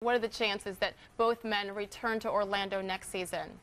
What are the chances that both men return to Orlando next season?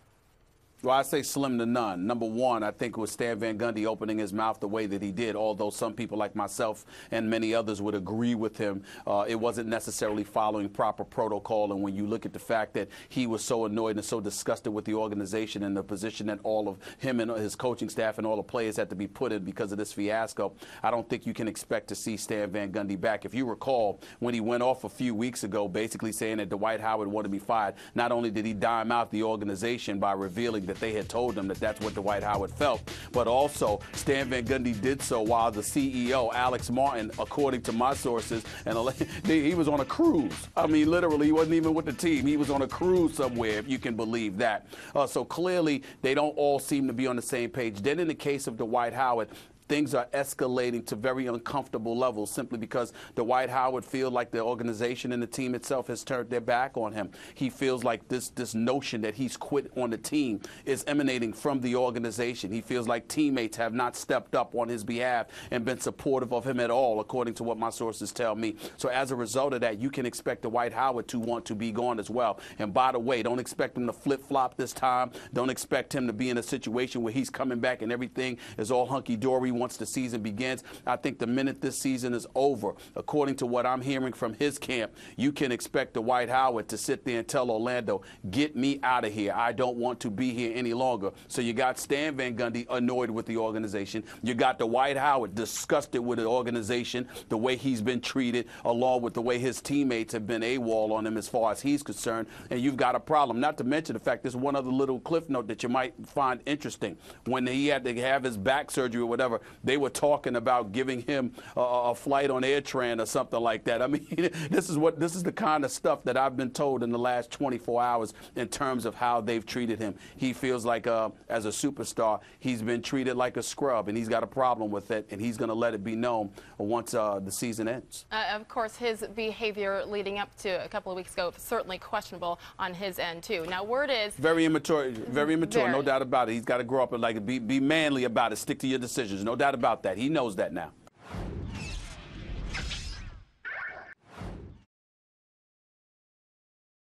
Well, I say slim to none. Number one, I think it was Stan Van Gundy opening his mouth the way that he did, although some people like myself and many others would agree with him. It wasn't necessarily following proper protocol, and when you look at the fact that he was so annoyed and so disgusted with the organization and the position that all of him and his coaching staff and all the players had to be put in because of this fiasco, I don't think you can expect to see Stan Van Gundy back. If you recall, when he went off a few weeks ago basically saying that Dwight Howard wanted to be fired, not only did he dime out the organization by revealing that they had told him that that's what Dwight Howard felt, but also Stan Van Gundy did so while the CEO, Alex Martin, according to my sources, and he was on a cruise. I mean, literally, he wasn't even with the team. He was on a cruise somewhere, if you can believe that. So clearly, they don't all seem to be on the same page. Then in the case of Dwight Howard, things are escalating to very uncomfortable levels simply because Dwight Howard feels like the organization and the team itself has turned their back on him. He feels like this notion that he's quit on the team is emanating from the organization. He feels like teammates have not stepped up on his behalf and been supportive of him at all, according to what my sources tell me. So as a result of that, you can expect Dwight Howard to want to be gone as well. And by the way, don't expect him to flip-flop this time. Don't expect him to be in a situation where he's coming back and everything is all hunky-dory once the season begins. I think the minute this season is over, according to what I'm hearing from his camp, you can expect Dwight Howard to sit there and tell Orlando, get me out of here. I don't want to be here any longer. So you got Stan Van Gundy annoyed with the organization. You got Dwight Howard disgusted with the organization, the way he's been treated, along with the way his teammates have been AWOL on him as far as he's concerned. And you've got a problem. Not to mention the fact there's one other little cliff note that you might find interesting. When he had to have his back surgery or whatever, they were talking about giving him a flight on AirTran or something like that. I mean, this is the kind of stuff that I've been told in the last 24 hours in terms of how they've treated him. He feels like, as a superstar, he's been treated like a scrub, and he's got a problem with it, and he's going to let it be known once the season ends. Of course, his behavior leading up to a couple of weeks ago certainly questionable on his end, too. Now, word is... Very immature, no doubt about it. He's got to grow up and be manly about it, stick to your decisions, no doubt about that. He knows that now.